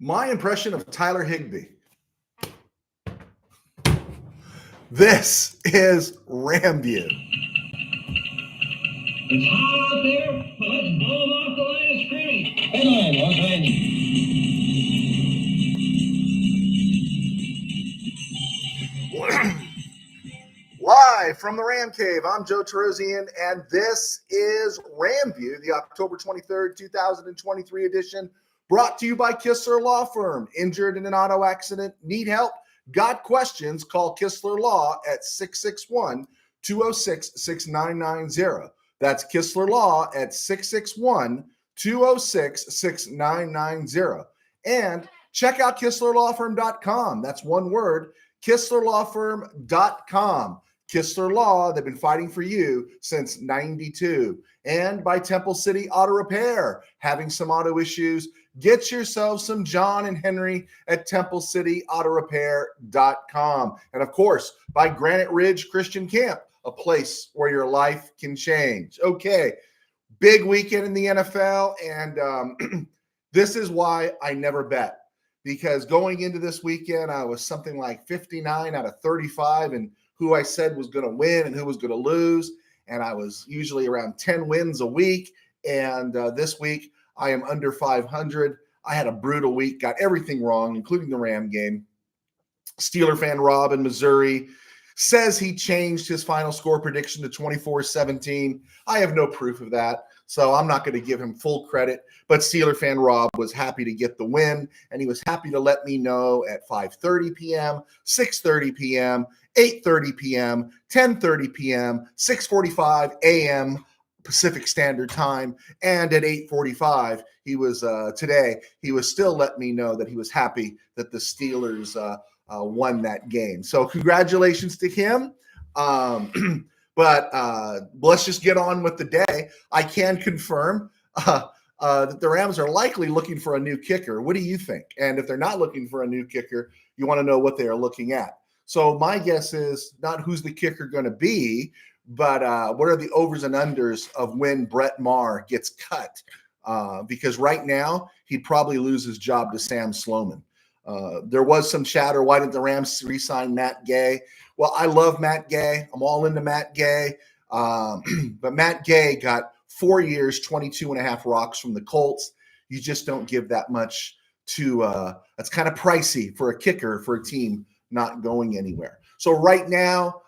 My impression of Tyler Higbee. This is RamView. It's hot out there, but let's blow them off the line of scrimmage. Headline, what's happening? Live from the Ram Cave, I'm Joe Terosian, and this is RamView, the October 23rd, 2023 edition, brought to you by Kistler Law Firm. Injured in an auto accident? Need help? Got questions? Call Kistler Law at 661-206-6990. That's Kistler Law at 661-206-6990. And check out KistlerLawFirm.com. That's one word, KistlerLawFirm.com. Kistler Law, they've been fighting for you since 92. And by Temple City Auto Repair, having some auto issues, get yourself some John and Henry at TempleCityAutoRepair.com. And of course, by Granite Ridge Christian Camp, a place where your life can change. Okay, big weekend in the NFL, and this is why I never bet. Because going into this weekend, I was something like 59 out of 35 and who I said was going to win and who was going to lose. And I was usually around 10 wins a week. And this week, I am under 500. I had a brutal week, got everything wrong, including the Ram game. Steeler fan Rob in Missouri says he changed his final score prediction to 24-17. I have no proof of that, so I'm not going to give him full credit. But Steeler fan Rob was happy to get the win, and he was happy to let me know at 5:30 p.m., 6:30 p.m., 8:30 p.m., 10:30 p.m., 6:45 a.m. Pacific Standard Time, and at 8:45 he was today. He was still letting me know that he was happy that the Steelers won that game. So congratulations to him. But let's just get on with the day. I can confirm that the Rams are likely looking for a new kicker. What do you think? And if they're not looking for a new kicker, you want to know what they are looking at. So my guess is not who's the kicker going to be, but what are the overs and unders of when Brett Maher gets cut? Because right now, he'd probably lose his job to Sam Sloman. There was some chatter, why didn't the Rams re-sign Matt Gay? Well, I love Matt Gay. I'm all into Matt Gay. But Matt Gay got 4 years, 22 and a half rocks from the Colts. You just don't give that much to that's kind of pricey for a kicker for a team not going anywhere. So right now,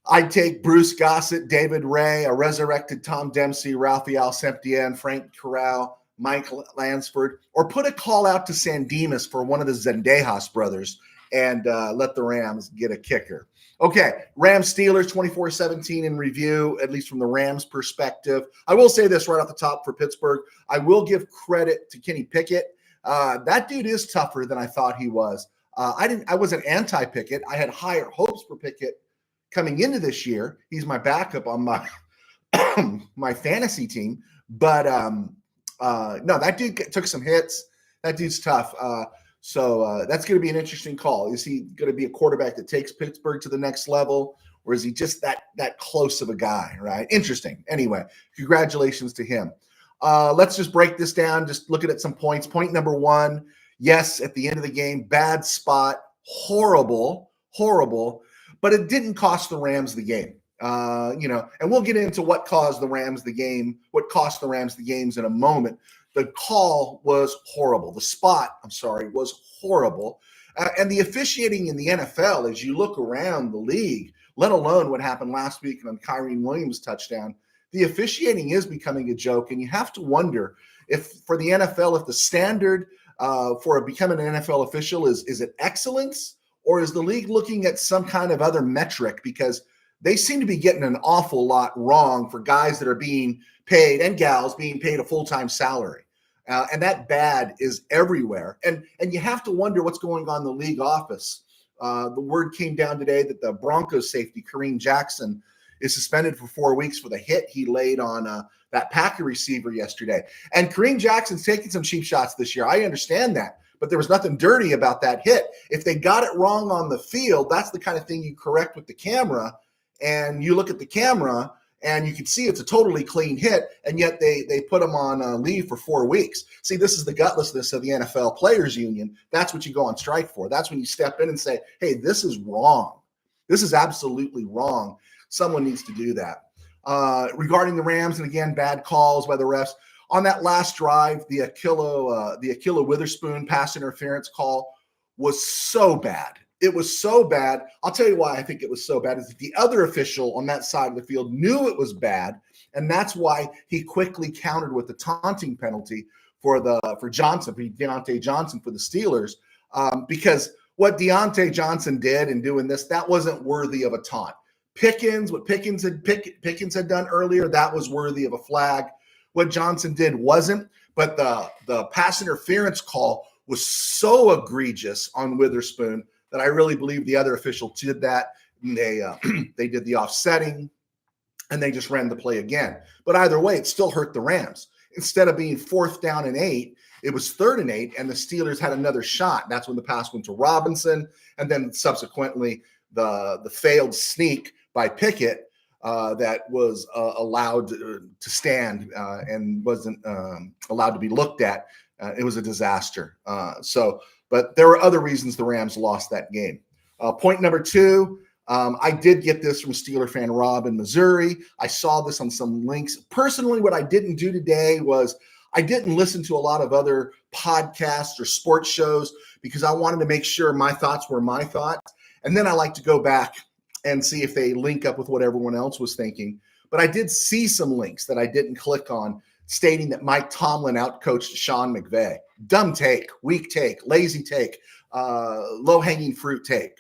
I'd take Bruce Gossett, David Ray, a resurrected Tom Dempsey, Raphael Septien, Frank Corral, Mike Lansford, or put a call out to San Dimas for one of the Zendejas brothers and let the Rams get a kicker. Okay, Rams Steelers 24-17 in review, at least from the Rams perspective. I will say this right off the top for Pittsburgh. I will give credit to Kenny Pickett. That dude is tougher than I thought he was. I wasn't anti-Pickett. I had higher hopes for Pickett coming into this year. He's my backup on my my fantasy team. But no, that dude took some hits. That dude's tough. So that's going to be an interesting call. Is he going to be a quarterback that takes Pittsburgh to the next level, or is he just that close of a guy, right? Interesting. Anyway, congratulations to him. Let's just break this down, just looking at some points. Point number one, yes, at the end of the game, bad spot, horrible, but it didn't cost the Rams the game. And we'll get into what cost the Rams the games in a moment. The call was horrible. The spot, was horrible. And the officiating in the NFL, as you look around the league, let alone what happened last week on Kyrene Williams' touchdown, the officiating is becoming a joke. And you have to wonder if for the NFL, if the standard for becoming an NFL official is it excellence, or is the league looking at some kind of other metric? Because they seem to be getting an awful lot wrong for guys that are being paid and gals being paid a full-time salary. And that bad is everywhere. And you have to wonder what's going on in the league office. The word came down today that the Broncos safety, Kareem Jackson, is suspended for 4 weeks for the hit he laid on that Packer receiver yesterday. And Kareem Jackson's taking some cheap shots this year. I understand that. But there was nothing dirty about that hit. If they got it wrong on the field, that's the kind of thing you correct with the camera. And you look at the camera and you can see it's a totally clean hit, and yet they put him on leave for 4 weeks. See, this is the gutlessness of the NFL Players Union. That's what you go on strike for. That's when you step in and say, hey, this is wrong. This is absolutely wrong. Someone needs to do that. Regarding the Rams, and again, bad calls by the refs. On that last drive, the Ahkello Witherspoon pass interference call was so bad. It was so bad. I'll tell you why I think it was so bad is that the other official on that side of the field knew it was bad, and that's why he quickly countered with the taunting penalty for Deontay Johnson for the Steelers, because what Deontay Johnson did in doing this, that wasn't worthy of a taunt. What Pickens had done earlier, that was worthy of a flag. What Johnson did wasn't, but the pass interference call was so egregious on Witherspoon that I really believe the other official did that. And they did the offsetting, and they just ran the play again. But either way, it still hurt the Rams. Instead of being 4th down and 8, it was 3rd and 8, and the Steelers had another shot. That's when the pass went to Robinson, and then subsequently the failed sneak by Pickett that was allowed to stand and wasn't allowed to be looked at. It was a disaster. But there were other reasons the Rams lost that game. Point number 2, I did get this from Steeler fan Rob in Missouri. I saw this on some links. Personally, what I didn't do today was I didn't listen to a lot of other podcasts or sports shows because I wanted to make sure my thoughts were my thoughts. And then I like to go back and see if they link up with what everyone else was thinking. But I did see some links that I didn't click on stating that Mike Tomlin outcoached Sean McVay. Dumb take, weak take, lazy take, low-hanging fruit take.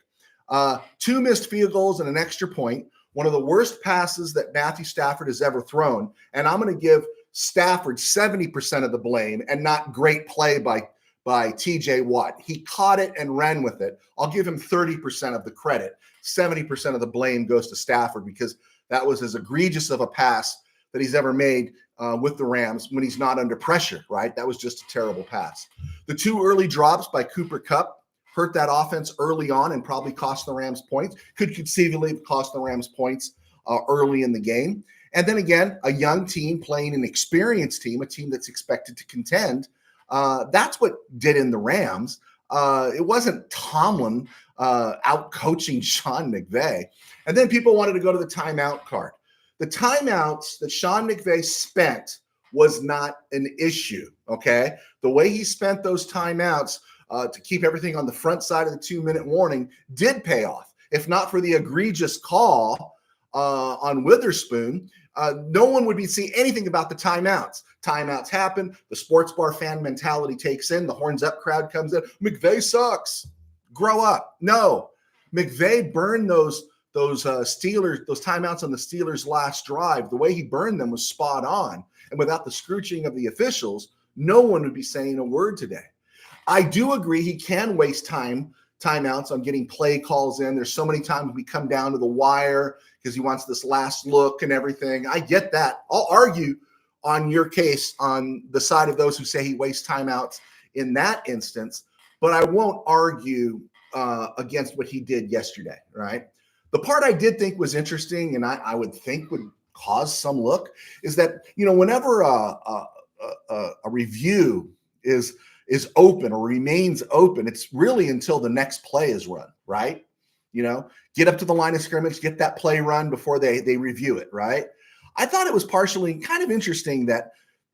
2 missed field goals and an extra point, one of the worst passes that Matthew Stafford has ever thrown. And I'm going to give Stafford 70% of the blame and not great play by TJ Watt. He caught it and ran with it. I'll give him 30% of the credit. 70% of the blame goes to Stafford because that was as egregious of a pass that he's ever made with the Rams when he's not under pressure, right? That was just a terrible pass. The 2 early drops by Cooper Kupp hurt that offense early on and probably cost the Rams points. Could conceivably cost the Rams points early in the game. And then again, a young team playing an experienced team, a team that's expected to contend. That's what did in the Rams. It wasn't Tomlin out coaching Sean McVay. And then people wanted to go to the timeout card. The timeouts that Sean McVay spent was not an issue, okay? The way he spent those timeouts to keep everything on the front side of the 2-minute warning did pay off. If not for the egregious call on Witherspoon, no one would be seeing anything about the timeouts. Timeouts happen. The sports bar fan mentality takes in. The horns up crowd comes in. McVay sucks. Grow up. No, McVay burned those timeouts on the Steelers' last drive. The way he burned them was spot on. And without the scrooching of the officials, no one would be saying a word today. I do agree he can waste timeouts on getting play calls in. There's so many times we come down to the wire because he wants this last look and everything. I get that. I'll argue on your case on the side of those who say he wastes timeouts in that instance, but I won't argue against what he did yesterday, right? The part I did think was interesting and I would think would cause some look is that, whenever a review is open or remains open, it's really until the next play is run, right? Get up to the line of scrimmage, get that play run before they review it, right? I thought it was partially kind of interesting that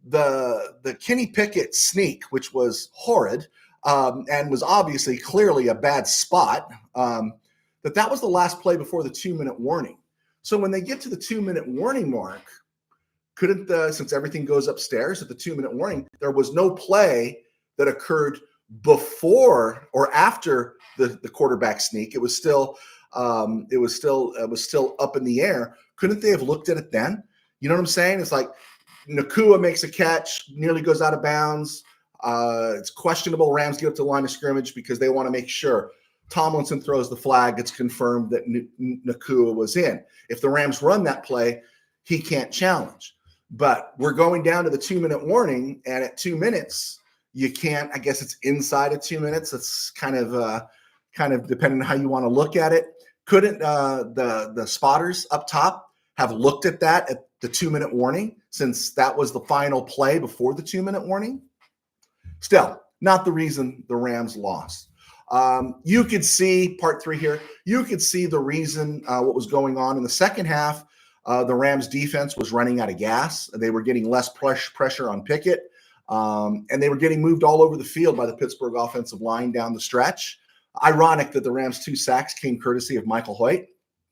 the Kenny Pickett sneak, which was horrid and was obviously clearly a bad spot, that was the last play before the 2-minute warning. So when they get to the 2-minute warning mark, couldn't since everything goes upstairs at the 2-minute warning, there was no play that occurred before or after the quarterback sneak. It was still up in the air. Couldn't they have looked at it then? You know what I'm saying? It's like Nakua makes a catch, nearly goes out of bounds. It's questionable. Rams get up to the line of scrimmage because they want to make sure. Tomlinson throws the flag. It's confirmed that Nakua was in. If the Rams run that play, he can't challenge. But we're going down to the 2-minute warning, and at 2 minutes, you can't. I guess it's inside of 2 minutes. It's kind of depending on how you want to look at it. Couldn't the spotters up top have looked at that at the 2-minute warning, since that was the final play before the 2-minute warning. Still, not the reason the Rams lost. You could see part 3 here. You could see the reason what was going on in the second half. The Rams defense was running out of gas. They were getting less pressure on Pickett, and they were getting moved all over the field by the Pittsburgh offensive line down the stretch. Ironic that the Rams' 2 sacks came courtesy of Michael Hoyt.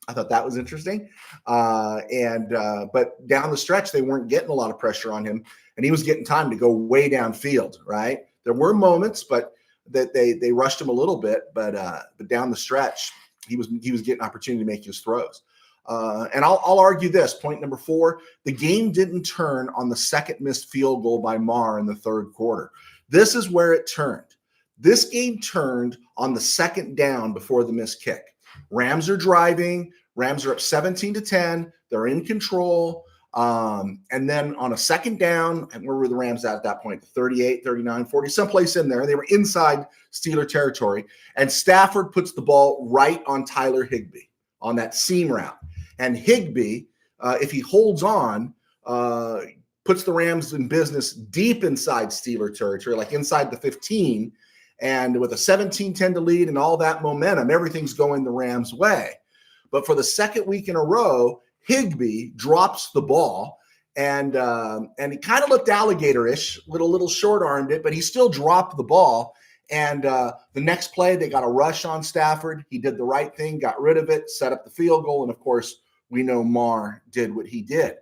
I thought that was interesting. But down the stretch, they weren't getting a lot of pressure on him, and he was getting time to go way downfield, right? There were moments, but that they rushed him a little bit, but down the stretch, he was getting opportunity to make his throws. And I'll argue this, point number 4, the game didn't turn on the second missed field goal by Marr in the third quarter. This is where it turned. This game turned on the second down before the missed kick. Rams are driving. Rams are up 17-10. They're in control. And then on a second down, and where were the Rams at that point? 38, 39, 40, someplace in there. They were inside Steeler territory. And Stafford puts the ball right on Tyler Higbee on that seam route. And Higbee, if he holds on, puts the Rams in business deep inside Steeler territory, like inside the 15. And with a 17-10 to lead and all that momentum, everything's going the Rams' way. But for the second week in a row, Higbee drops the ball, and he kind of looked alligator-ish, little short-armed it, but he still dropped the ball. And the next play, they got a rush on Stafford. He did the right thing, got rid of it, set up the field goal, and of course, we know Marr did what he did.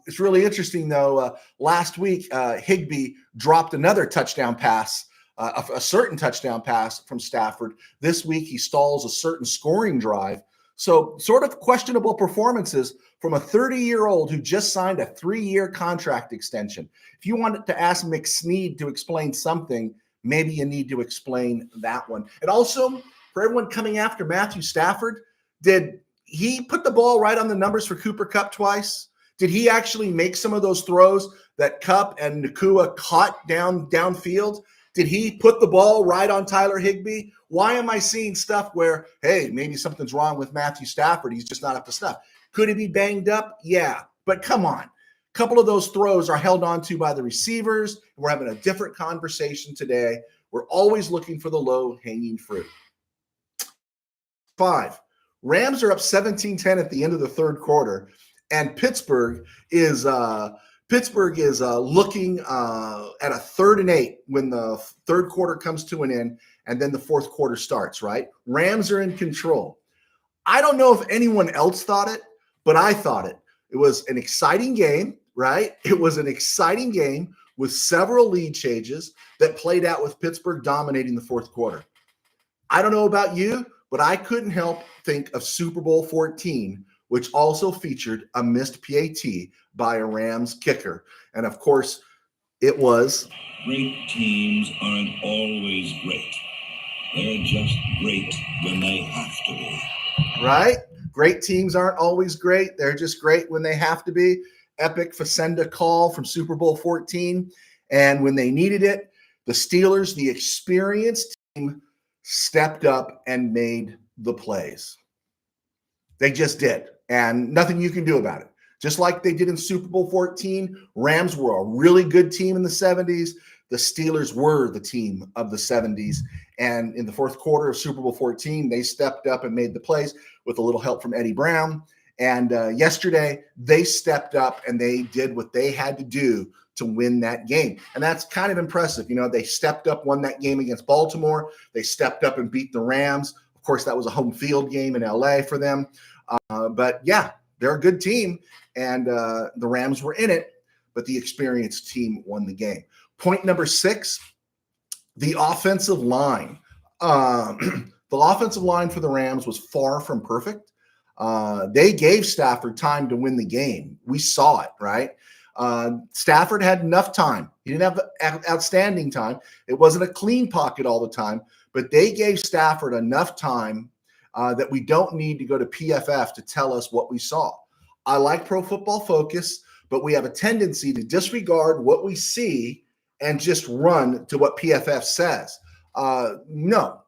It's really interesting, though. Last week, Higbee dropped another touchdown pass, a certain touchdown pass from Stafford. This week, he stalls a certain scoring drive. So sort of questionable performances from a 30-year-old who just signed a 3-year contract extension. If you wanted to ask McSneed to explain something, maybe you need to explain that one. And also, for everyone coming after Matthew Stafford, did he put the ball right on the numbers for Cooper Kupp twice? Did he actually make some of those throws that Kupp and Nakua caught downfield? Did he put the ball right on Tyler Higbee? Why am I seeing stuff where, hey, maybe something's wrong with Matthew Stafford? He's just not up to snuff. Could he be banged up? Yeah, but come on. A couple of those throws are held on to by the receivers. We're having a different conversation today. We're always looking for the low-hanging fruit. 5, Rams are up 17-10 at the end of the third quarter, and Pittsburgh is looking at a 3rd and 8 when the third quarter comes to an end, and then the fourth quarter starts, right? Rams are in control. I don't know if anyone else thought it, but I thought it. It was an exciting game, right? It was an exciting game with several lead changes that played out with Pittsburgh dominating the fourth quarter. I don't know about you, but I couldn't help think of Super Bowl 14, which also featured a missed PAT by a Rams kicker. And of course, it was. Great teams aren't always great. They're just great when they have to be. Right? Great teams aren't always great. They're just great when they have to be. Epic Facenda call from Super Bowl 14. And when they needed it, the Steelers, the experienced team, stepped up and made the plays. They just did. And nothing you can do about it. Just like they did in Super Bowl 14, Rams were a really good team in the 70s. The Steelers were the team of the 70s. And in the fourth quarter of Super Bowl 14, they stepped up and made the plays with a little help from Eddie Brown. And yesterday, they stepped up and they did what they had to do to win that game. And that's kind of impressive. You know, they stepped up, won that game against Baltimore. They stepped up and beat the Rams. Of course, that was a home field game in LA for them. But yeah, they're a good team. And the Rams were in it, but the experienced team won the game. Point number 6, the offensive line. The offensive line for the Rams was far from perfect. They gave Stafford time to win the game. We saw it, right? Stafford had enough time. He didn't have outstanding time. It wasn't a clean pocket all the time, but they gave Stafford enough time that we don't need to go to PFF to tell us what we saw. I like Pro Football Focus, but we have a tendency to disregard what we see and just run to what PFF says. No.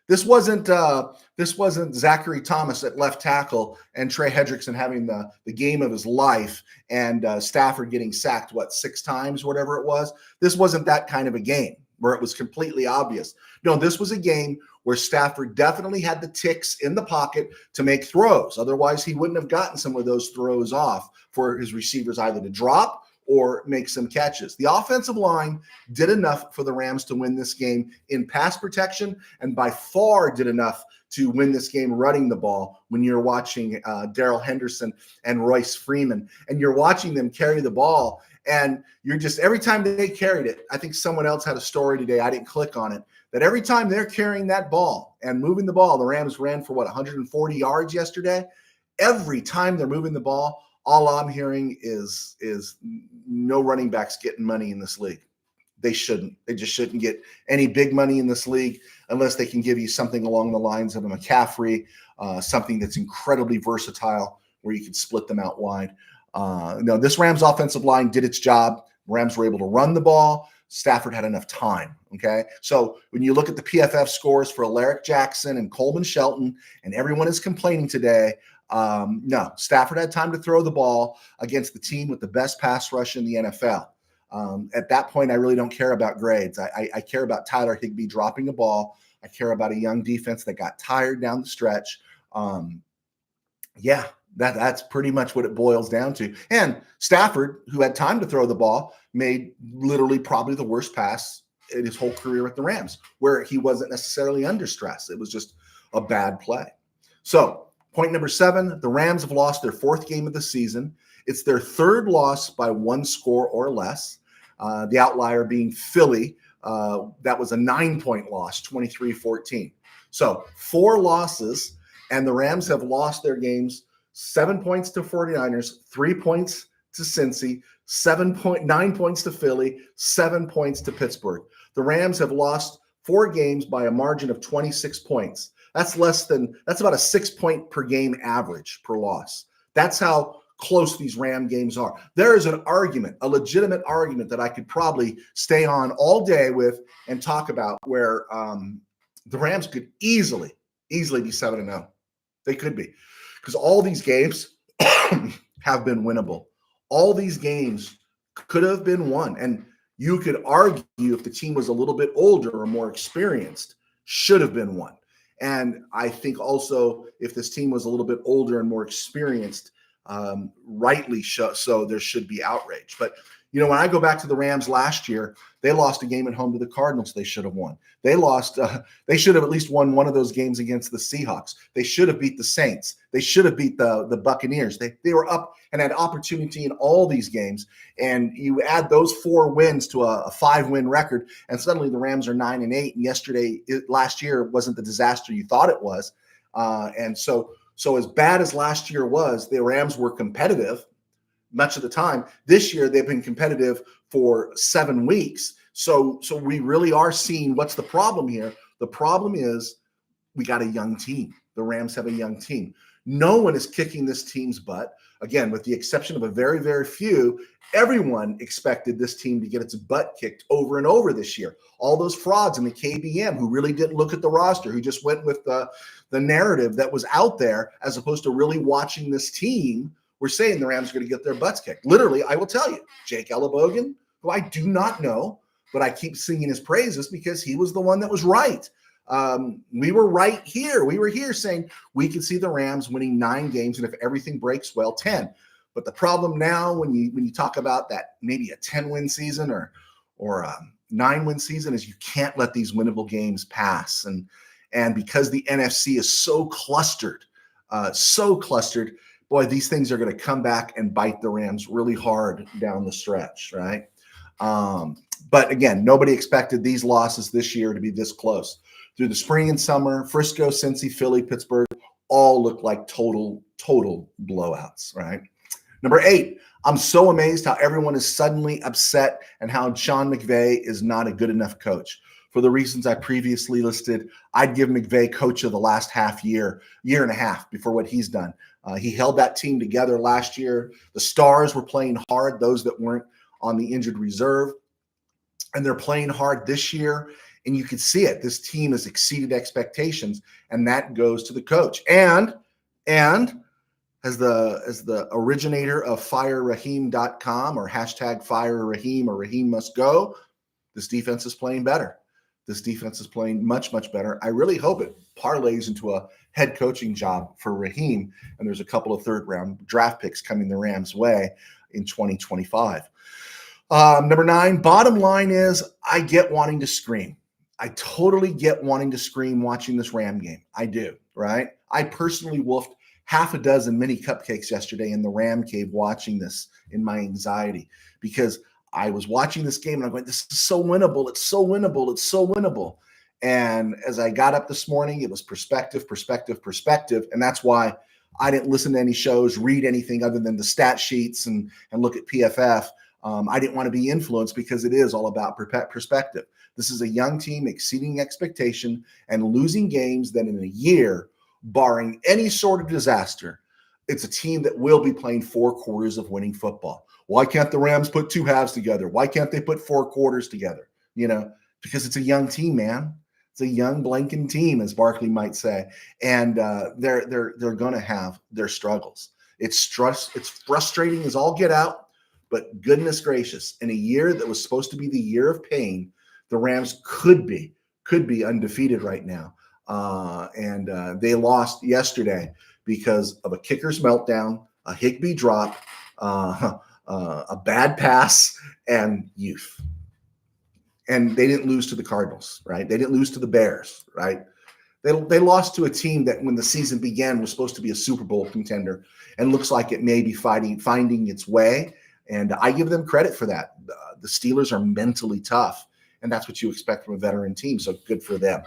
This wasn't Zachary Thomas at left tackle and Trey Hendrickson having the game of his life and Stafford getting sacked, 6 times, whatever it was. This wasn't that kind of a game where it was completely obvious. No, this was a game where Stafford definitely had the ticks in the pocket to make throws. Otherwise, he wouldn't have gotten some of those throws off for his receivers either to drop or make some catches. The offensive line did enough for the Rams to win this game in pass protection, and by far did enough to win this game running the ball when you're watching Darrell Henderson and Royce Freeman, and you're watching them carry the ball, and you're just, every time they carried it, I think someone else had a story today, I didn't click on it, that every time they're carrying that ball and moving the ball, the Rams ran for 140 yards yesterday. Every time they're moving the ball, all I'm hearing is no running backs getting money in this league. They shouldn't. They just shouldn't get any big money in this league unless they can give you something along the lines of a McCaffrey, something that's incredibly versatile where you can split them out wide. No, this Rams offensive line did its job. Rams were able to run the ball. Stafford had enough time, okay? So when you look at the PFF scores for Alaric Jackson and Coleman Shelton, and everyone is complaining today, no, Stafford had time to throw the ball against the team with the best pass rush in the NFL. At that point, I really don't care about grades. I care about Tyler Higbee dropping the ball. I care about a young defense that got tired down the stretch. That's pretty much what it boils down to. And Stafford, who had time to throw the ball, made literally probably the worst pass in his whole career at the Rams, where he wasn't necessarily under stress. It was just a bad play. So point number 7, the Rams have lost their 4th game of the season. It's their 3rd loss by 1 score or less. The outlier being Philly. That was a 9-point loss, 23-14. So 4 losses, and the Rams have lost their games 7 points to 49ers, 3 points to Cincy, 9 points to Philly, 7 points to Pittsburgh. The Rams have lost 4 games by a margin of 26 points. That's about a 6-point per game average per loss. That's how close these Ram games are. There is an argument, a legitimate argument that I could probably stay on all day with and talk about where the Rams could easily be 7-0. They could be, because all these games have been winnable. All these games could have been won. And you could argue if the team was a little bit older or more experienced, should have been won. And I think also if this team was a little bit older and more experienced, rightly so, there should be outrage. But, you know, when I go back to the Rams last year, they lost a game at home to the Cardinals they should have won. They should have at least won one of those games against the Seahawks. They should have beat the Saints. They should have beat the Buccaneers. They were up and had opportunity in all these games. And you add those 4 wins to a 5-win record, and suddenly the Rams are 9-8. And last year wasn't the disaster you thought it was. And so as bad as last year was, the Rams were competitive much of the time. This year, they've been competitive for 7 weeks. So we really are seeing what's the problem here. The problem is we got a young team. The Rams have a young team. No one is kicking this team's butt. Again, with the exception of a very, very few, everyone expected this team to get its butt kicked over and over this year. All those frauds in the KBM who really didn't look at the roster, who just went with the narrative that was out there as opposed to really watching this team, were saying the Rams are going to get their butts kicked. Literally, I will tell you, Jake Ellenbogen, who I do not know, but I keep singing his praises because he was the one that was right. We were right here. We were here saying we could see the Rams winning 9 games, and if everything breaks well, 10. But the problem now, when you talk about that maybe a 10-win season or a 9-win season, is you can't let these winnable games pass. And because the NFC is so clustered, boy, these things are going to come back and bite the Rams really hard down the stretch, right? But again, nobody expected these losses this year to be this close. Through the spring and summer, Frisco, Cincy, Philly, Pittsburgh all look like total blowouts, right? Number 8, I'm so amazed how everyone is suddenly upset and how Sean McVay is not a good enough coach. For the reasons I previously listed, I'd give McVay coach of the last year and a half before what he's done. He held that team together last year. The stars were playing hard, those that weren't on the injured reserve. and they're playing hard this year. And you can see it. This team has exceeded expectations, and that goes to the coach. And as the originator of FireRaheem.com or hashtag FireRaheem or Raheem must go, this defense is playing better. This defense is playing much, much better. I really hope it parlays into a head coaching job for Raheem. And there's a couple of third-round draft picks coming the Rams' way in 2025. Number 9, bottom line is I get wanting to scream. I totally get wanting to scream watching this Ram game. I do, right? I personally wolfed half a dozen mini cupcakes yesterday in the Ram cave watching this in my anxiety because I was watching this game and I'm going, this is so winnable. It's so winnable. It's so winnable. And as I got up this morning, it was perspective. And that's why I didn't listen to any shows, read anything other than the stat sheets and look at PFF. I didn't want to be influenced because it is all about perspective. This is a young team exceeding expectation and losing games that in a year, barring any sort of disaster, it's a team that will be playing 4 quarters of winning football. Why can't the Rams put 2 halves together? Why can't they put 4 quarters together? Because it's a young team, man. It's a young blanking team, as Barkley might say, and they're going to have their struggles. It's frustrating as all get out, but goodness gracious, in a year that was supposed to be the year of pain, the Rams could be undefeated right now, and they lost yesterday because of a kicker's meltdown, a Higbee drop, a bad pass, and youth. And they didn't lose to the Cardinals, right? They didn't lose to the Bears, right? They lost to a team that when the season began was supposed to be a Super Bowl contender and looks like it may be finding its way. And I give them credit for that. The Steelers are mentally tough, and that's what you expect from a veteran team, so good for them.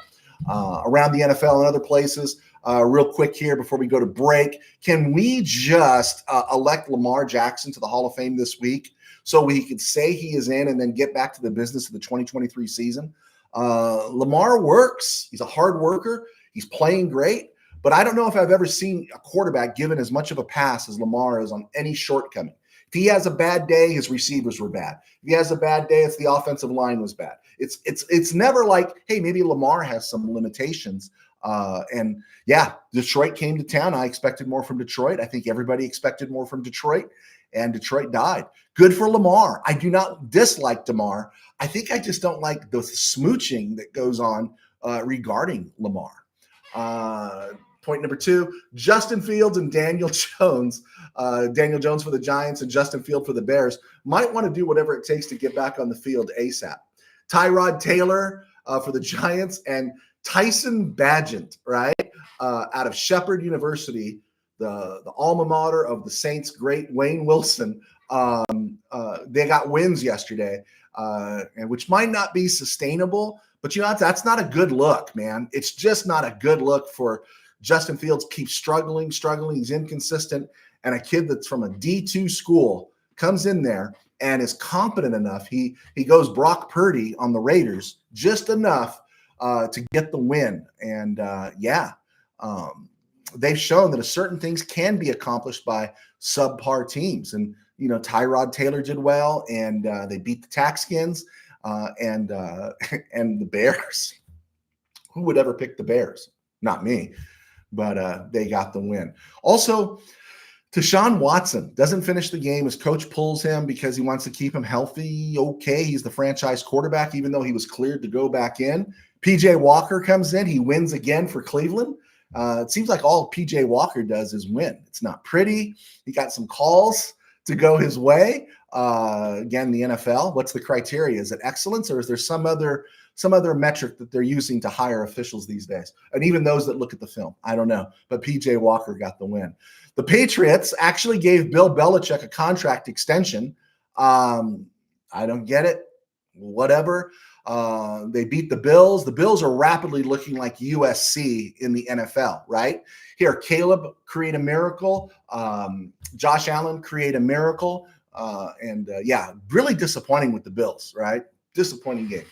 Around the NFL and other places, real quick here before we go to break, can we just elect Lamar Jackson to the Hall of Fame this week so we can say he is in and then get back to the business of the 2023 season? Lamar works. He's a hard worker. He's playing great, but I don't know if I've ever seen a quarterback given as much of a pass as Lamar is on any shortcoming. If he has a bad day, his receivers were bad. If he has a bad day, it's the offensive line was bad. It's never like, hey, maybe Lamar has some limitations. And yeah, Detroit came to town. I expected more from Detroit. I think everybody expected more from Detroit, and Detroit died. Good for Lamar. I do not dislike Lamar. I think I just don't like the smooching that goes on regarding Lamar. Point number 2, Justin Fields and Daniel Jones. Daniel Jones for the Giants and Justin Fields for the Bears might want to do whatever it takes to get back on the field ASAP. Tyrod Taylor for the Giants and Tyson Bagent, right, out of Shepherd University, the alma mater of the Saints' great Wayne Wilson. They got wins yesterday, and which might not be sustainable, but that's not a good look, man. It's just not a good look for Justin Fields. Keeps struggling. He's inconsistent, and a kid that's from a D2 school comes in there and is competent enough. He goes Brock Purdy on the Raiders just enough to get the win. And they've shown that certain things can be accomplished by subpar teams. And Tyrod Taylor did well, and they beat the Taxkins and the Bears. Who would ever pick the Bears? Not me, but they got the win. Also, Deshaun Watson doesn't finish the game. His coach pulls him because he wants to keep him healthy. Okay, he's the franchise quarterback, even though he was cleared to go back in. PJ Walker comes in. He wins again for Cleveland. It seems like all PJ Walker does is win. It's not pretty. He got some calls to go his way. Again, the NFL, what's the criteria? Is it excellence, or is there some other metric that they're using to hire officials these days? And even those that look at the film, I don't know. But PJ Walker got the win. The Patriots actually gave Bill Belichick a contract extension. I don't get it. Whatever. They beat the Bills. The Bills are rapidly looking like USC in the NFL, right? Here, Caleb create a miracle. Josh Allen create a miracle. Really disappointing with the Bills, right? Disappointing game.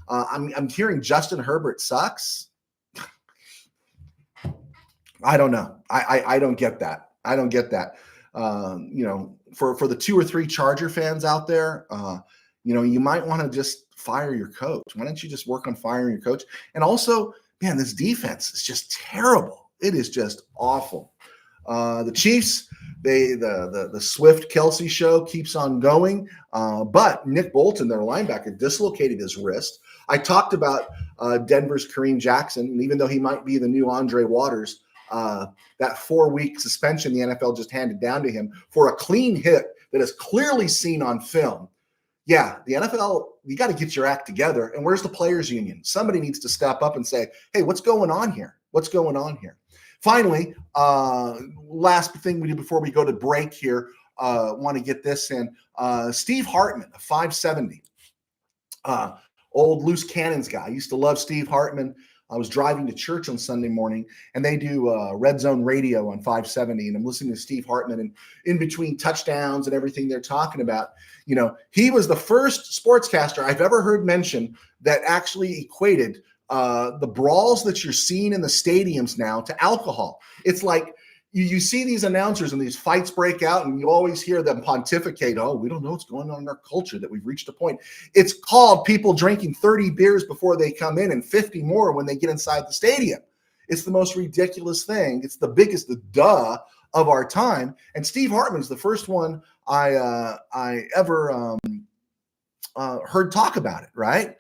I'm hearing Justin Herbert sucks. I don't know. I don't get that. I don't get that. For the 2 or 3 Charger fans out there, You might want to just fire your coach. Why don't you just work on firing your coach? And also, man, this defense is just terrible. It is just awful. The Chiefs, the Swift Kelsey show keeps on going, but Nick Bolton, their linebacker, dislocated his wrist. I talked about Denver's Kareem Jackson, and even though he might be the new Andre Waters, that 4-week suspension the NFL just handed down to him for a clean hit that is clearly seen on film. Yeah, the NFL, you got to get your act together. And where's the players union? Somebody needs to step up and say, hey, what's going on here? What's going on here? Finally, last thing we do before we go to break here, want to get this in. Steve Hartman, a 570, old loose cannons guy. I used to love Steve Hartman. I was driving to church on Sunday morning, and they do Red Zone Radio on 570, and I'm listening to Steve Hartman, and in between touchdowns and everything they're talking about, he was the first sportscaster I've ever heard mention that actually equated the brawls that you're seeing in the stadiums now to alcohol. It's like you see these announcers and these fights break out, and you always hear them pontificate, oh, we don't know what's going on in our culture, that we've reached a point. It's called people drinking 30 beers before they come in and 50 more when they get inside the stadium. It's the most ridiculous thing. It's the biggest duh of our time. And Steve Hartman's the first one I ever heard talk about it, right?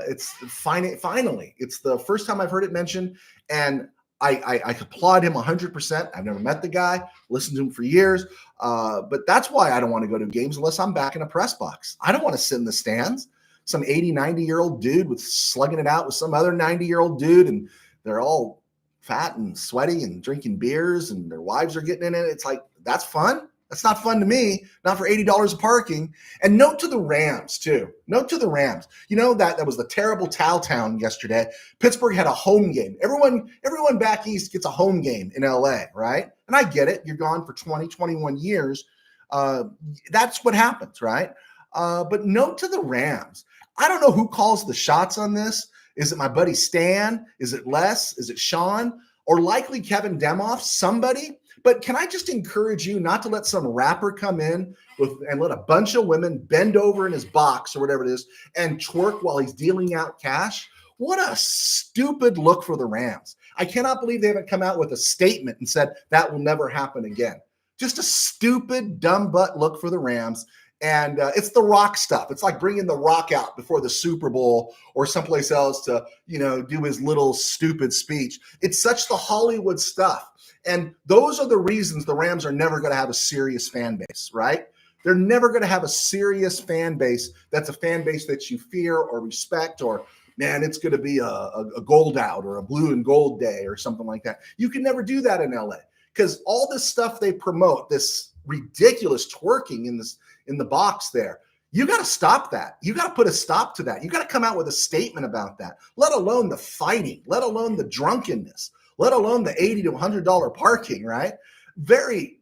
It's finally, it's the first time I've heard it mentioned, and I applaud him 100%. I've never met the guy, listened to him for years, but that's why I don't want to go to games unless I'm back in a press box. I don't want to sit in the stands. Some 80, 90-year-old dude with slugging it out with some other 90-year-old dude, and they're all fat and sweaty and drinking beers, and their wives are getting in it. It's like, that's fun? That's not fun to me, not for $80 of parking. And note to the Rams, too. Note to the Rams. That was the terrible towel town yesterday. Pittsburgh had a home game. Everyone back east gets a home game in LA, right? And I get it. You're gone for 20, 21 years. That's what happens, right? But note to the Rams. I don't know who calls the shots on this. Is it my buddy Stan? Is it Les? Is it Sean? Or likely Kevin Demoff? Somebody? But can I just encourage you not to let some rapper come in and let a bunch of women bend over in his box or whatever it is and twerk while he's dealing out cash? What a stupid look for the Rams. I cannot believe they haven't come out with a statement and said that will never happen again. Just a stupid, dumb butt look for the Rams. And it's the Rock stuff. It's like bringing the Rock out before the Super Bowl or someplace else to, do his little stupid speech. It's such the Hollywood stuff. And those are the reasons the Rams are never going to have a serious fan base, right? They're never going to have a serious fan base that's a fan base that you fear or respect, or, man, it's going to be a gold out or a blue and gold day or something like that. You can never do that in LA because all this stuff they promote, this ridiculous twerking in the box there, you got to stop that. You got to put a stop to that. You got to come out with a statement about that, let alone the fighting, let alone the drunkenness, let alone the $80 to $100 parking, right? Very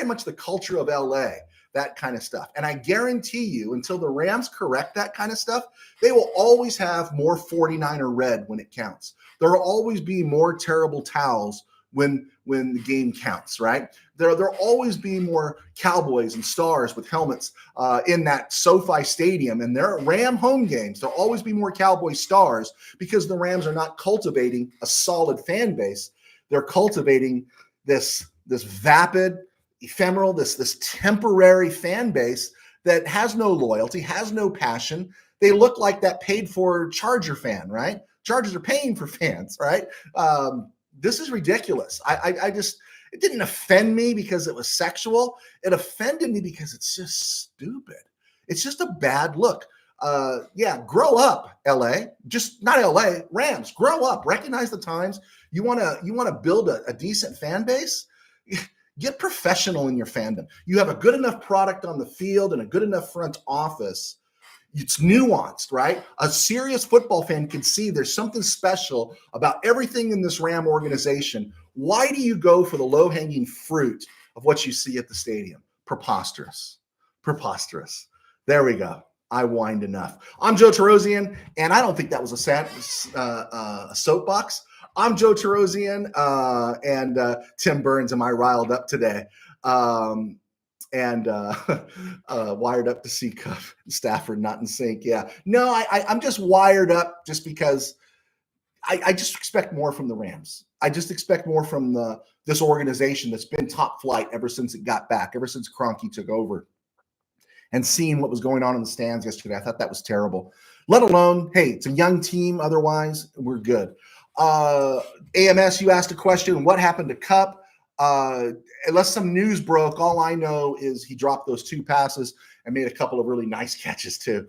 much the culture of LA, that kind of stuff. And I guarantee you, until the Rams correct that kind of stuff, they will always have more 49er red when it counts. There will always be more terrible towels when the game counts, right? There'll always be more Cowboys and Stars with helmets in that SoFi Stadium, and their Ram home games. There'll always be more Cowboy Stars because the Rams are not cultivating a solid fan base. They're cultivating this vapid, ephemeral, this temporary fan base that has no loyalty, has no passion. They look like that paid-for Charger fan, right? Chargers are paying for fans, right? This is ridiculous. I just, it didn't offend me because it was sexual. It offended me because it's just stupid. It's just a bad look. Grow up, LA. Just not LA, Rams. Grow up. Recognize the times. You want to build a decent fan base? Get professional in your fandom. You have a good enough product on the field and a good enough front office. It's nuanced, right? A serious football fan can see there's something special about everything in this Ram organization. Why do you go for the low-hanging fruit of what you see at the stadium? Preposterous. There we go. I whined enough. I'm Joe Tarosian, and I don't think that was a soapbox. I'm Joe Tarosian, and Tim Burns. Am I riled up today? and wired up to see Stafford not in sync. Yeah, no, I'm just wired up just because I just expect more from the Rams. I just expect more from this organization that's been top flight ever since it got back, ever since Kroenke took over. And seeing what was going on in the stands yesterday, I thought that was terrible. Let alone, hey, it's a young team. Otherwise, we're good. AMS, you asked a question. What happened to Kupp? Unless some news broke, all I know is he dropped those 2 passes and made a couple of really nice catches too.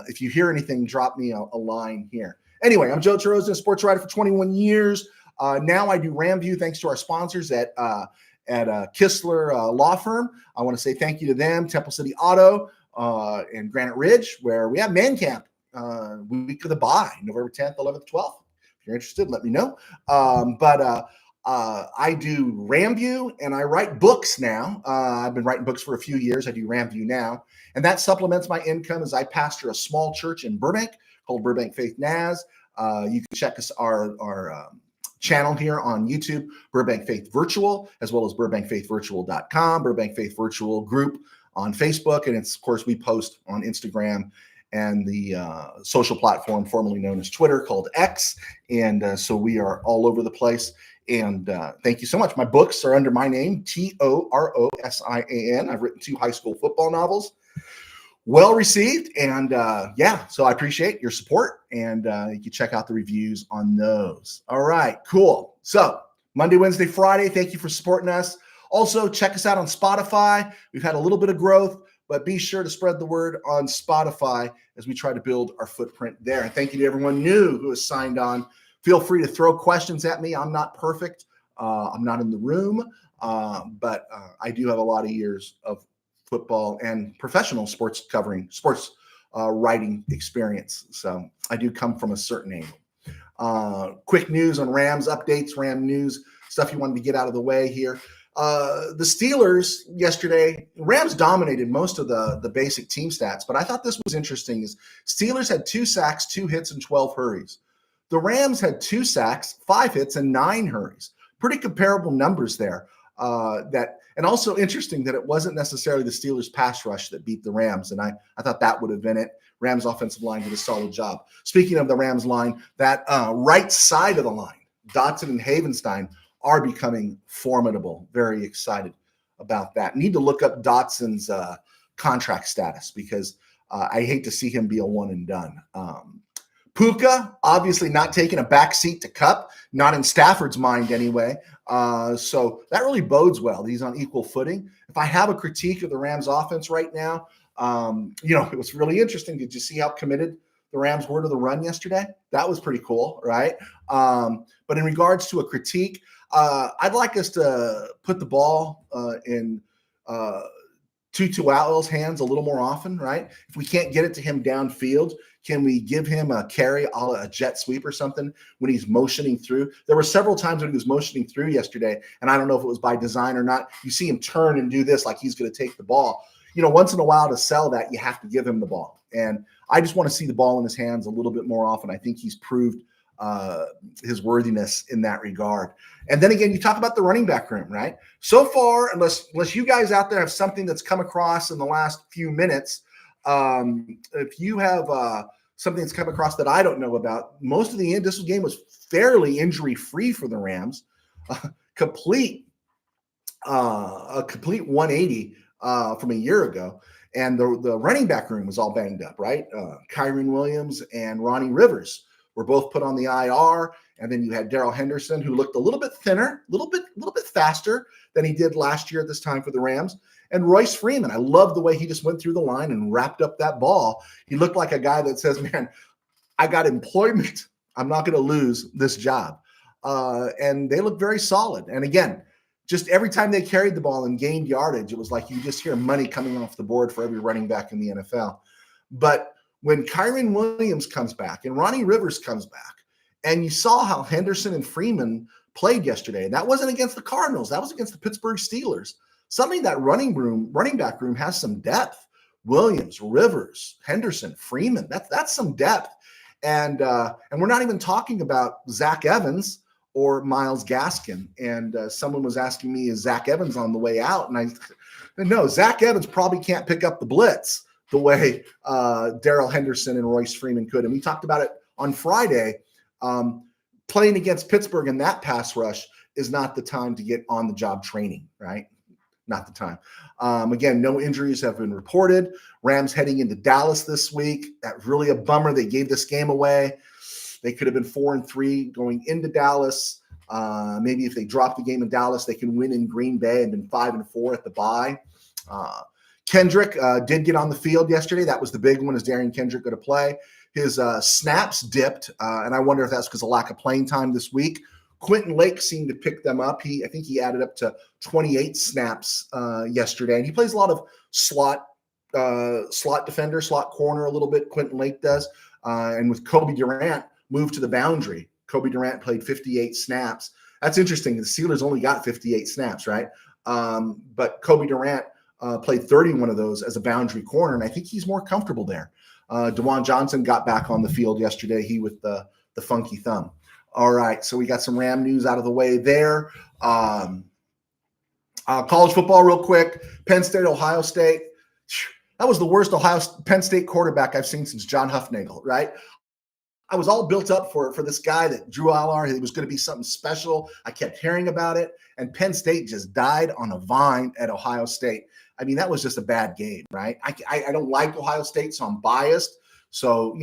If you hear anything, drop me a line here. Anyway, I'm Joe Terroza, sports writer for 21 years. Now I do RamView thanks to our sponsors at Kistler Law Firm. I want to say thank you to them, Temple City Auto and Granite Ridge, where we have Man Camp week of the bye, November 10th, 11th, 12th. If you're interested, let me know. I do RamView and I write books now. I've been writing books for a few years. I do RamView now. And that supplements my income as I pastor a small church in Burbank called Burbank Faith Naz. You can check us our channel here on YouTube, Burbank Faith Virtual, as well as burbankfaithvirtual.com, Burbank Faith Virtual group on Facebook. And it's, of course, we post on Instagram and the social platform formerly known as Twitter called X. And so we are all over the place. And thank you so much. My books are under my name, Torosan. I've written 2 high school football novels. Well received. And so I appreciate your support. And you can check out the reviews on those. All right, cool. So Monday, Wednesday, Friday, thank you for supporting us. Also, check us out on Spotify. We've had a little bit of growth, but be sure to spread the word on Spotify as we try to build our footprint there. And thank you to everyone new who has signed on. Feel free to throw questions at me. I'm not perfect. I'm not in the room, but I do have a lot of years of football and professional sports writing experience. So I do come from a certain angle. Quick news on Rams updates, Ram news, stuff you wanted to get out of the way here. The Steelers yesterday, Rams dominated most of the basic team stats, but I thought this was interesting is Steelers had 2 sacks, 2 hits, and 12 hurries. The Rams had 2 sacks, 5 hits, and 9 hurries. Pretty comparable numbers there. And also interesting that it wasn't necessarily the Steelers pass rush that beat the Rams. And I thought that would have been it. Rams offensive line did a solid job. Speaking of the Rams line, that right side of the line, Dotson and Havenstein are becoming formidable. Very excited about that. Need to look up Dotson's contract status because I hate to see him be a one and done. Puka, obviously not taking a back seat to Kupp, not in Stafford's mind anyway. So that really bodes well. He's on equal footing. If I have a critique of the Rams offense right now, it was really interesting. Did you see how committed the Rams were to the run yesterday? That was pretty cool, right? But in regards to a critique, I'd like us to put the ball in Tutu Atwell's hands a little more often, right? If we can't get it to him downfield, can we give him a carry, a jet sweep or something when he's motioning through? There were several times when he was motioning through yesterday, and I don't know if it was by design or not. You see him turn and do this like he's going to take the ball. Once in a while to sell that, you have to give him the ball. And I just want to see the ball in his hands a little bit more often. I think he's proved his worthiness in that regard. And then again, you talk about the running back room, right? So far, unless you guys out there have something that's come across in the last few minutes, if you have something that's come across that I don't know about, most of this game was fairly injury-free for the Rams. A complete 180 from a year ago. And the running back room was all banged up, right? Kyren Williams and Ronnie Rivers were both put on the IR. And then you had Darrell Henderson, who looked a little bit thinner, a little bit faster than he did last year at this time for the Rams. And Royce Freeman, I love the way he just went through the line and wrapped up that ball. He looked like a guy that says, man, I got employment. I'm not going to lose this job. And they look very solid. And again, just every time they carried the ball and gained yardage, it was like you just hear money coming off the board for every running back in the NFL. But when Kyren Williams comes back and Ronnie Rivers comes back, and you saw how Henderson and Freeman played yesterday, that wasn't against the Cardinals. That was against the Pittsburgh Steelers. Suddenly that running back room has some depth. Williams, Rivers, Henderson, Freeman, that's some depth. And we're not even talking about Zach Evans or Myles Gaskin. And someone was asking me, is Zach Evans on the way out? And I said, no, Zach Evans probably can't pick up the blitz the way Darrell Henderson and Royce Freeman could. And we talked about it on Friday. Playing against Pittsburgh in that pass rush is not the time to get on the job training, right? Not the time. Again, no injuries have been reported. Rams heading into Dallas this week. That's really a bummer. They gave this game away. They could have been 4-3 going into Dallas. Maybe if they drop the game in Dallas, they can win in Green Bay and been 5-4 at the bye. Kendrick did get on the field yesterday. That was the big one. Is Darian Kendrick going to play? His snaps dipped, and I wonder if that's because of lack of playing time this week. Quentin Lake seemed to pick them up. I think he added up to 28 snaps yesterday, and he plays a lot of slot defender, slot corner a little bit. Quentin Lake does, and with Kobe Durant moved to the boundary. Kobe Durant played 58 snaps. That's interesting. The Steelers only got 58 snaps, right? But Kobe Durant played 31 of those as a boundary corner, and I think he's more comfortable there. DeJuan Johnson got back on the field yesterday, he with the funky thumb. All right, so we got some Ram news out of the way there. College football real quick. Penn State, Ohio State. That was the worst Penn State quarterback I've seen since John Huffnagel, right? I was all built up for this guy that Drew Allar. He was going to be something special. I kept hearing about it, and Penn State just died on a vine at Ohio State. I mean, that was just a bad game, right? I don't like Ohio State, so I'm biased. So,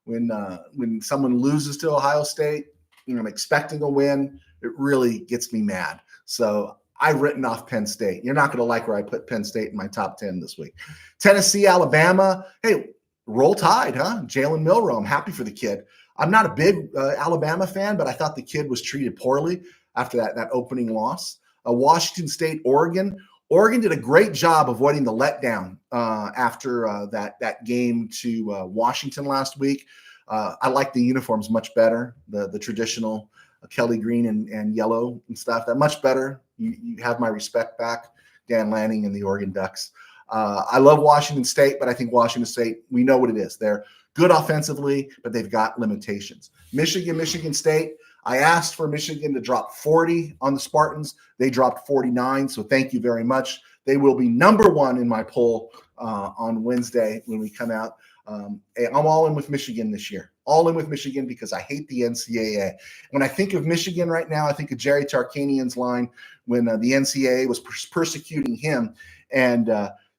when someone loses to Ohio State, I'm expecting a win. It really gets me mad. So I've written off Penn State. You're not going to like where I put Penn State in my top 10 this week. Tennessee, Alabama. Hey, roll Tide, huh? Jalen Milroe. I'm happy for the kid. I'm not a big Alabama fan, but I thought the kid was treated poorly after that opening loss. Washington State, Oregon. Oregon did a great job avoiding the letdown after that game to Washington last week. I like the uniforms much better, the traditional Kelly green and yellow and stuff. That much better. You have my respect back, Dan Lanning and the Oregon Ducks. I love Washington State, but I think Washington State, we know what it is. They're good offensively, but they've got limitations. Michigan State. I asked for Michigan to drop 40 on the Spartans. They dropped 49, so thank you very much. They will be number one in my poll on Wednesday when we come out. I'm all in with Michigan this year. All in with Michigan because I hate the NCAA. When I think of Michigan right now, I think of Jerry Tarkanian's line when the NCAA was persecuting him. And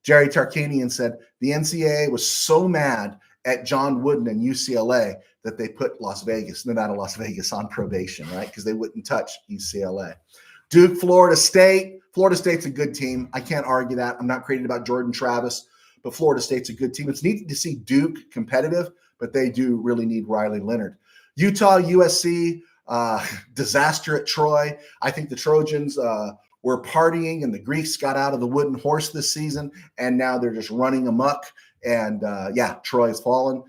Jerry Tarkanian said the NCAA was so mad at John Wooden and UCLA that they put Nevada, Las Vegas on probation, right? Because they wouldn't touch UCLA. Duke, Florida State. Florida State's a good team. I can't argue that. I'm not crazy about Jordan Travis, but Florida State's a good team. It's neat to see Duke competitive, but they do really need Riley Leonard. Utah, USC, disaster at Troy. I think the Trojans were partying and the Greeks got out of the wooden horse this season, and now they're just running amok. And Troy's fallen.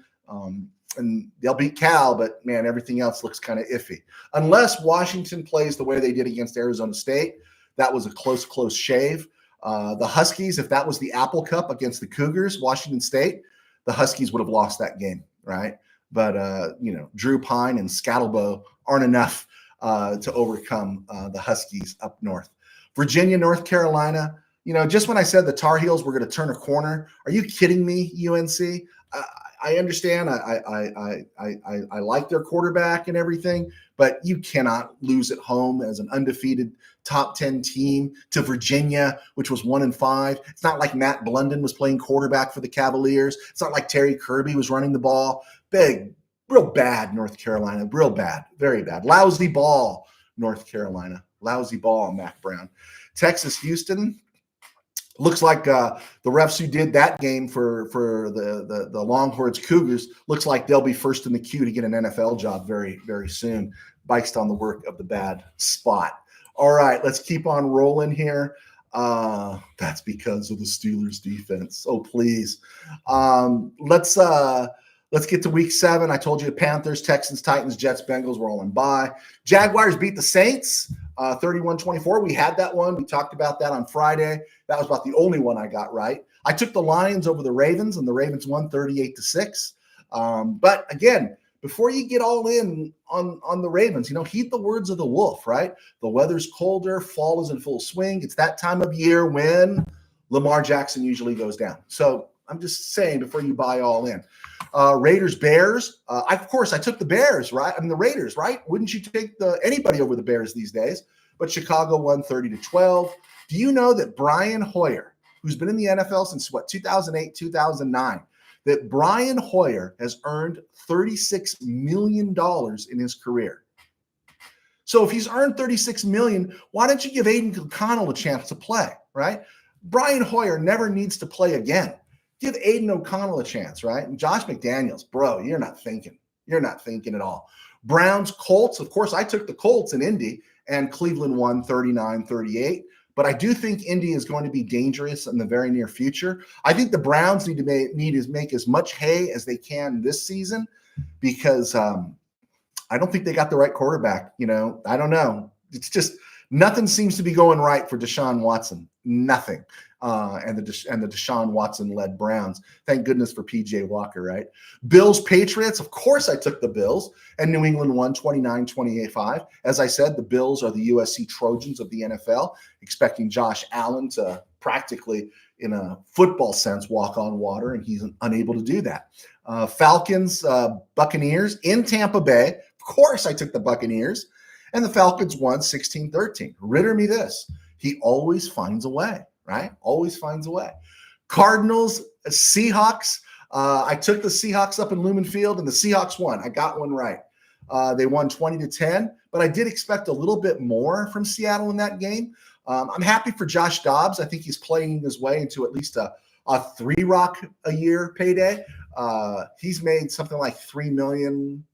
And they'll beat Cal, but man, everything else looks kind of iffy. Unless Washington plays the way they did against Arizona State, that was a close shave. The Huskies, if that was the Apple Cup against the Cougars, Washington State, the Huskies would have lost that game, right? But Drew Pine and Scattlebow aren't enough to overcome the Huskies up north. Virginia, North Carolina. Just when I said the Tar Heels were going to turn a corner, are you kidding me, UNC? I understand. I like their quarterback and everything, but you cannot lose at home as an undefeated top 10 team to Virginia, which was 1-5. It's not like Matt Blunden was playing quarterback for the Cavaliers. It's not like Terry Kirby was running the ball. Real bad, North Carolina. Real bad. Very bad. Lousy ball, North Carolina. Lousy ball, Mac Brown. Texas, Houston. Looks like the refs who did that game for the Longhorns Cougars looks like they'll be first in the queue to get an NFL job very, very soon, based on the work of the bad spot. All right, let's keep on rolling here. That's because of the Steelers defense. Oh, please. Let's get to week 7. I told you Panthers, Texans, Titans, Jets, Bengals were all in bye. Jaguars beat the Saints 31-24. We had that one. We talked about that on Friday. That was about the only one I got right. I took the Lions over the Ravens, and the Ravens won 38-6. But again, before you get all in on the Ravens, heed the words of the wolf, right? The weather's colder, fall is in full swing. It's that time of year when Lamar Jackson usually goes down. So I'm just saying before you buy all in. Raiders, Bears. Of course, I took the Bears, right? I mean, the Raiders, right? Wouldn't you take anybody over the Bears these days? But Chicago won 30-12. Do you know that Brian Hoyer, who's been in the NFL since 2008, 2009, that Brian Hoyer has earned $36 million in his career? So if he's earned $36 million, why don't you give Aiden O'Connell a chance to play, right? Brian Hoyer never needs to play again. Give Aiden O'Connell a chance, right? And Josh McDaniels, bro, you're not thinking. You're not thinking at all. Browns, Colts. Of course, I took the Colts in Indy, and Cleveland won 39-38. But I do think Indy is going to be dangerous in the very near future. I think the Browns need to make as much hay as they can this season because I don't think they got the right quarterback. I don't know. It's just nothing seems to be going right for Deshaun Watson. Nothing. And the Deshaun Watson-led Browns. Thank goodness for P.J. Walker, right? Bills, Patriots. Of course I took the Bills, and New England won 29-28-5. As I said, the Bills are the USC Trojans of the NFL, expecting Josh Allen to practically, in a football sense, walk on water, and he's unable to do that. Falcons, Buccaneers in Tampa Bay. Of course I took the Buccaneers, and the Falcons won 16-13. Ritter me this. He always finds a way. Right? Always finds a way. Cardinals, Seahawks. I took the Seahawks up in Lumen Field, and the Seahawks won. I got one right. They won 20-10, but I did expect a little bit more from Seattle in that game. I'm happy for Josh Dobbs. I think he's playing his way into at least a $3 rock a year payday. He's made something like $3 million,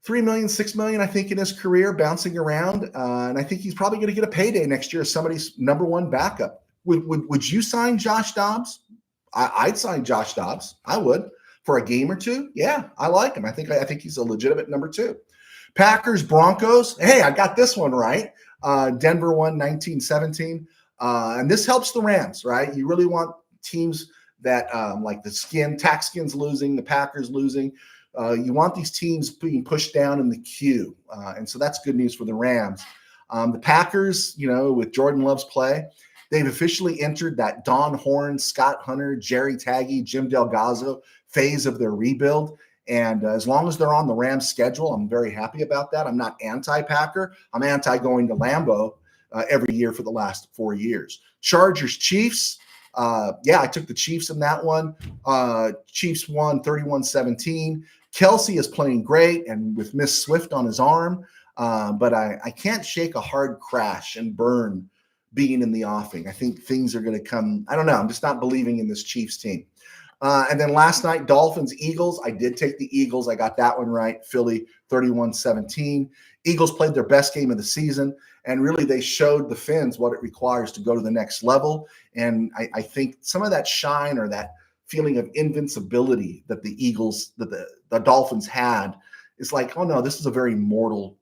$6 million, I think, in his career, bouncing around. And I think he's probably going to get a payday next year as somebody's number one backup. Would you sign Josh Dobbs? I'd sign Josh Dobbs. I would for a game or two. Yeah, I like him. I think he's a legitimate number two. Packers, Broncos. Hey, I got this one right. Denver won 19-17. And this helps the Rams, right? You really want teams that like the tax skins losing, the Packers losing. You want these teams being pushed down in the queue. And so that's good news for the Rams. The Packers, with Jordan Love's play, they've officially entered that Don Horn, Scott Hunter, Jerry Taggy, Jim Delgado phase of their rebuild. And as long as they're on the Rams schedule, I'm very happy about that. I'm not anti-Packer. I'm anti-going to Lambeau every year for the last 4 years. Chargers, Chiefs. I took the Chiefs in that one. Chiefs won 31-17. Kelsey is playing great and with Miss Swift on his arm, but I can't shake a hard crash and burn being in the offing. I think things are going to come. I don't know. I'm just not believing in this Chiefs team. And then last night, Dolphins, Eagles. I did take the Eagles. I got that one right. Philly 31-17. Eagles played their best game of the season, and really they showed the Finns what it requires to go to the next level. And I think some of that shine or that feeling of invincibility that the Eagles, that the Dolphins had, is like, oh no, this is a very mortal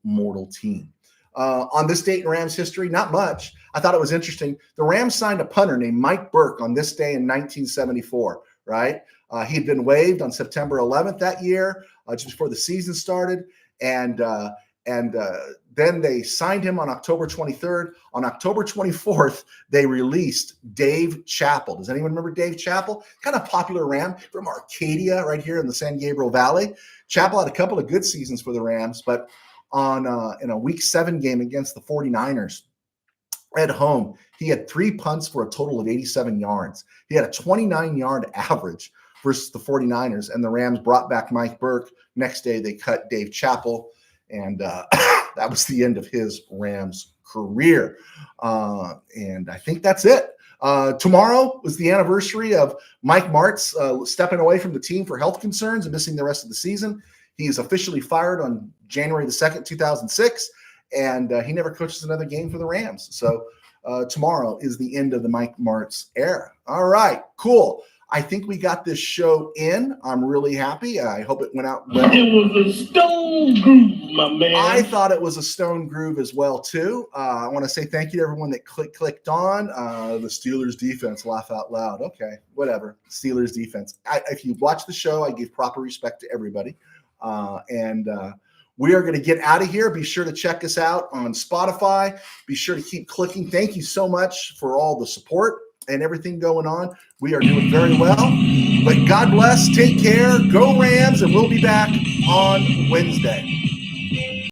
team. On this date in Rams history, not much. I thought it was interesting. The Rams signed a punter named Mike Burke on this day in 1974, right? He had been waived on September 11th that year, just before the season started. And then they signed him on October 23rd. On October 24th, they released Dave Chappell. Does anyone remember Dave Chappell? Kind of popular Ram from Arcadia right here in the San Gabriel Valley. Chappell had a couple of good seasons for the Rams, but in a Week 7 game against the 49ers at home, he had 3 punts for a total of 87 yards. He had a 29-yard average versus the 49ers, and the Rams brought back Mike Burke. Next day, they cut Dave Chappell, and that was the end of his Rams career. And I think that's it. Tomorrow was the anniversary of Mike Martz stepping away from the team for health concerns and missing the rest of the season. He is officially fired on January the 2nd, 2006, and he never coaches another game for the Rams. So tomorrow is the end of the Mike Martz era. All right, cool. I think we got this show in. I'm really happy. I hope it went out well. It was a stone groove, my man. I thought it was a stone groove as well, too. I want to say thank you to everyone that clicked on. The Steelers defense, laugh out loud. Okay, whatever. Steelers defense. If you watch the show, I give proper respect to everybody. And we are going to get out of here. Be sure to check us out on Spotify. Be sure to keep clicking. Thank you so much for all the support and everything going on. We are doing very well. But God bless. Take care. Go Rams. And we'll be back on Wednesday.